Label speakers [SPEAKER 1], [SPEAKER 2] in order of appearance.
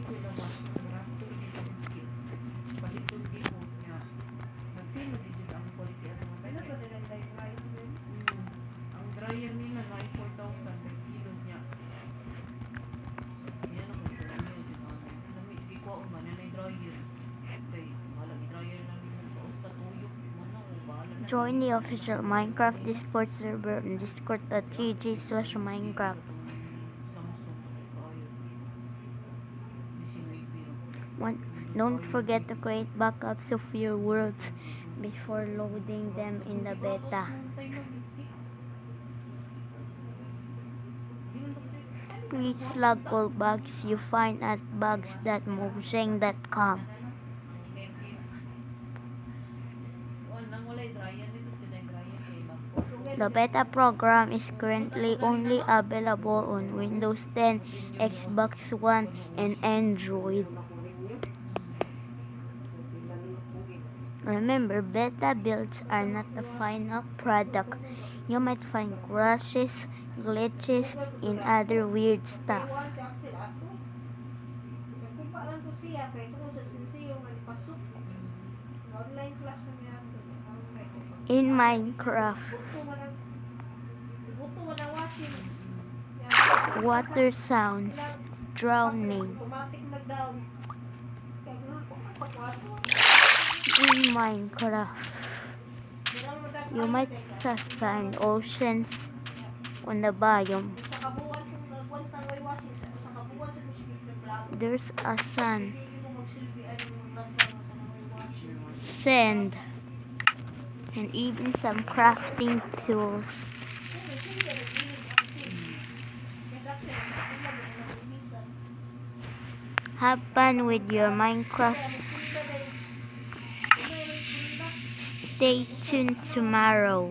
[SPEAKER 1] gid sila washing raptor gid ang skip. Balitod gid ko niya. Nagsino gid ang quality ang mga
[SPEAKER 2] Ano
[SPEAKER 1] tayo.
[SPEAKER 2] ba nila dryer din?
[SPEAKER 1] Ang dryer nila na 4,000 per kilos niya. Yan ang kung niya din online. Lami di ko man na dryer. Okay, wala ni dryer lang nimo sa tuyok mo na o bahala na.
[SPEAKER 3] Join the official Minecraft Discord server on discord.gg/Minecraft. Don't forget to create backups of your worlds before loading them in the beta. Please log all bugs you find at bugs.mojang.com. The beta program is currently only available on Windows 10, Xbox One, and Android. Remember, beta builds are not the final product. You might find crashes, glitches, and other weird stuff. In Minecraft, water sounds, drowning. In Minecraft, you might find oceans on the biome. There's a sun, sand, and even some crafting tools. Have fun with your Minecraft. Stay tuned tomorrow.